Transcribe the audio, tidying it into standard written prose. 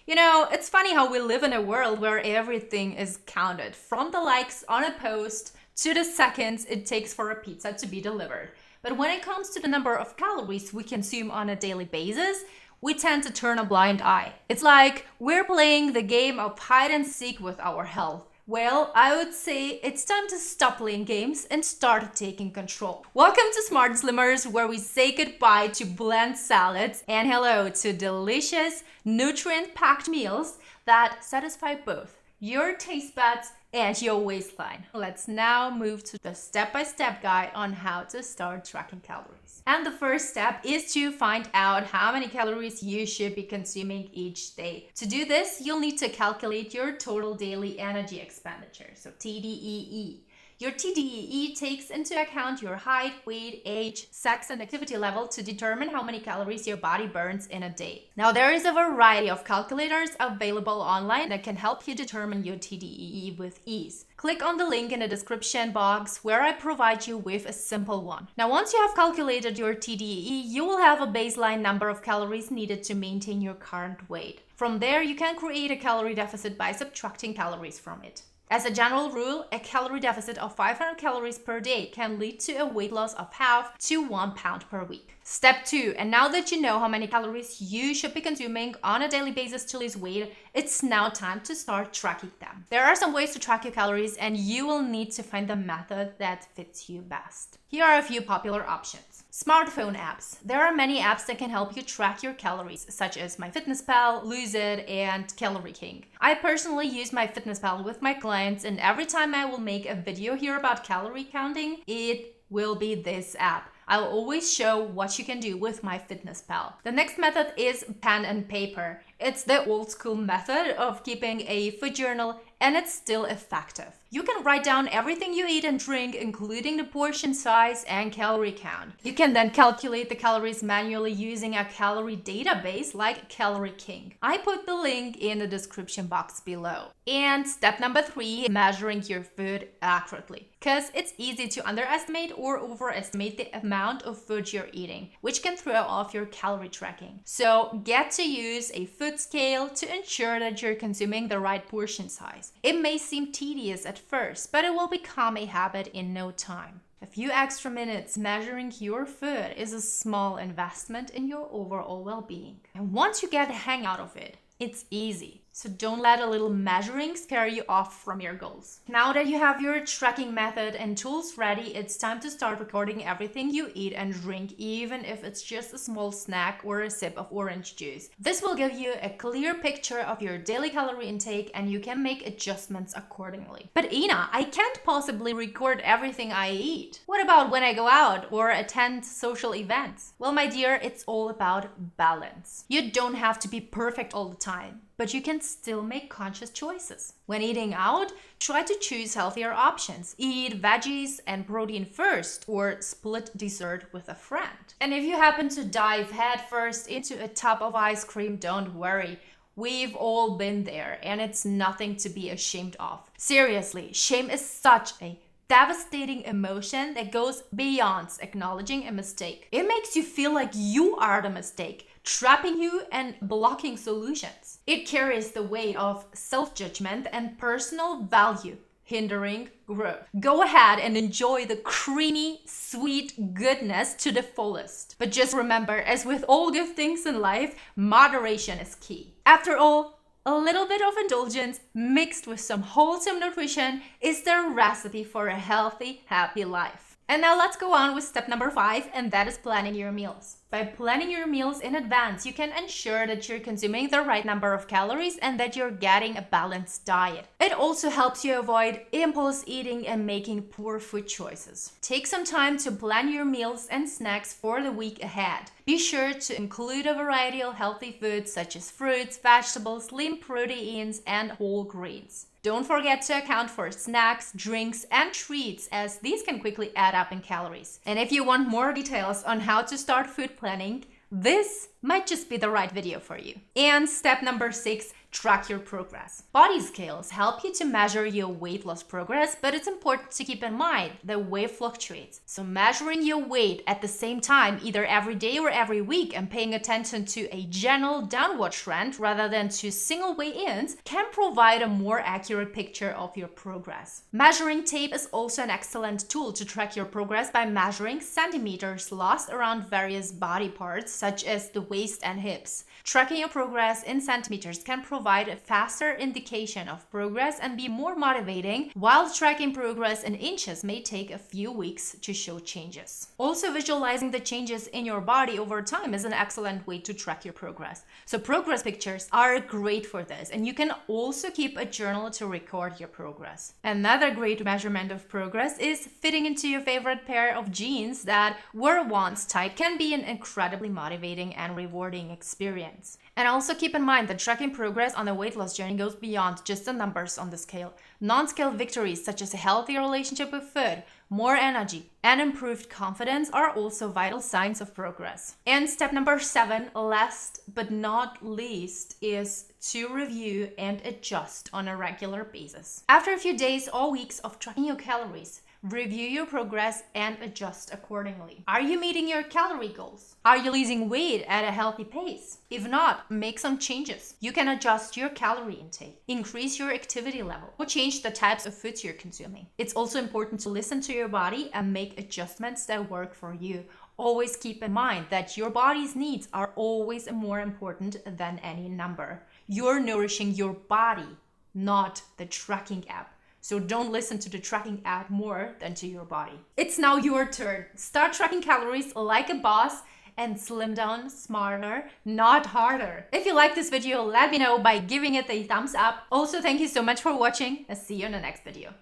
You know, it's funny how we live in a world where everything is counted, from the likes on a post to the seconds it takes for a pizza to be delivered. But when it comes to the number of calories we consume on a daily basis, we tend to turn a blind eye. It's like we're playing the game of hide and seek with our health. Well, I would say it's time to stop playing games and start taking control. Welcome to Smart Slimmers, where we say goodbye to bland salads and hello to delicious, nutrient-packed meals that satisfy both your taste buds and your waistline. Let's now move to the step-by-step guide on how to start tracking calories. And the first step is to find out how many calories you should be consuming each day. To do this, you'll need to calculate your total daily energy expenditure, so TDEE. Your TDEE takes into account your height, weight, age, sex, and activity level to determine how many calories your body burns in a day. Now, there is a variety of calculators available online that can help you determine your TDEE with ease. Click on the link in the description box where I provide you with a simple one. Now, once you have calculated your TDEE, you will have a baseline number of calories needed to maintain your current weight. From there, you can create a calorie deficit by subtracting calories from it. As a general rule, a calorie deficit of 500 calories per day can lead to a weight loss of half to 1 pound per week. Step 2, and now that you know how many calories you should be consuming on a daily basis to lose weight, it's now time to start tracking them. There are some ways to track your calories, and you will need to find the method that fits you best. Here are a few popular options. Smartphone apps. There are many apps that can help you track your calories, such as MyFitnessPal, Lose It, and Calorie King. I personally use MyFitnessPal with my clients, and every time I will make a video here about calorie counting, it will be this app. I'll always show what you can do with MyFitnessPal. The next method is pen and paper. It's the old school method of keeping a food journal, and it's still effective. You can write down everything you eat and drink, including the portion size and calorie count. You can then calculate the calories manually using a calorie database like Calorie King. I put the link in the description box below. And step number 3, measuring your food accurately. Because it's easy to underestimate or overestimate the amount of food you're eating, which can throw off your calorie tracking. So get to use a food scale to ensure that you're consuming the right portion size. It may seem tedious at first, but it will become a habit in no time. A few extra minutes measuring your food is a small investment in your overall well-being. And once you get a hang out of it, it's easy. So don't let a little measuring scare you off from your goals. Now that you have your tracking method and tools ready, it's time to start recording everything you eat and drink, even if it's just a small snack or a sip of orange juice. This will give you a clear picture of your daily calorie intake, and you can make adjustments accordingly. But Ina, I can't possibly record everything I eat. What about when I go out or attend social events? Well, my dear, it's all about balance. You don't have to be perfect all the time, but you can still make conscious choices. When eating out, try to choose healthier options. Eat veggies and protein first, or split dessert with a friend. And if you happen to dive headfirst into a tub of ice cream, don't worry. We've all been there, and it's nothing to be ashamed of. Seriously, shame is such a devastating emotion that goes beyond acknowledging a mistake. It makes you feel like you are the mistake, trapping you and blocking solutions. It carries the weight of self-judgment and personal value, hindering growth. Go ahead and enjoy the creamy, sweet goodness to the fullest. But just remember, as with all good things in life, moderation is key. After all, a little bit of indulgence mixed with some wholesome nutrition is the recipe for a healthy, happy life. And now let's go on with step number 5, and that is planning your meals. By planning your meals in advance, you can ensure that you're consuming the right number of calories and that you're getting a balanced diet. It also helps you avoid impulse eating and making poor food choices. Take some time to plan your meals and snacks for the week ahead. Be sure to include a variety of healthy foods such as fruits, vegetables, lean proteins, and whole grains. Don't forget to account for snacks, drinks, and treats, as these can quickly add up in calories. And if you want more details on how to start food planning, this might just be the right video for you. And step number 6, track your progress. Body scales help you to measure your weight loss progress, but it's important to keep in mind that weight fluctuates. So measuring your weight at the same time, either every day or every week, and paying attention to a general downward trend rather than to single weigh-ins can provide a more accurate picture of your progress. Measuring tape is also an excellent tool to track your progress by measuring centimeters lost around various body parts, such as the waist and hips. Tracking your progress in centimeters can provide a faster indication of progress and be more motivating, while tracking progress in inches may take a few weeks to show changes. Also, visualizing the changes in your body over time is an excellent way to track your progress. So progress pictures are great for this, and you can also keep a journal to record your progress. Another great measurement of progress is fitting into your favorite pair of jeans that were once tight can be an incredibly motivating and rewarding experience. And also keep in mind that tracking progress on the weight loss journey goes beyond just the numbers on the scale. Non-scale victories such as a healthier relationship with food, more energy, and improved confidence are also vital signs of progress. And step number 7, last but not least, is to review and adjust on a regular basis. After a few days or weeks of tracking your calories, review your progress and adjust accordingly. Are you meeting your calorie goals? Are you losing weight at a healthy pace? If not, make some changes. You can adjust your calorie intake, increase your activity level, or change the types of foods you're consuming. It's also important to listen to your body and make adjustments that work for you. Always keep in mind that your body's needs are always more important than any number. You're nourishing your body, not the tracking app. So don't listen to the tracking app more than to your body. It's now your turn. Start tracking calories like a boss and slim down smarter, not harder. If you like this video, let me know by giving it a thumbs up. Also, thank you so much for watching, and see you in the next video.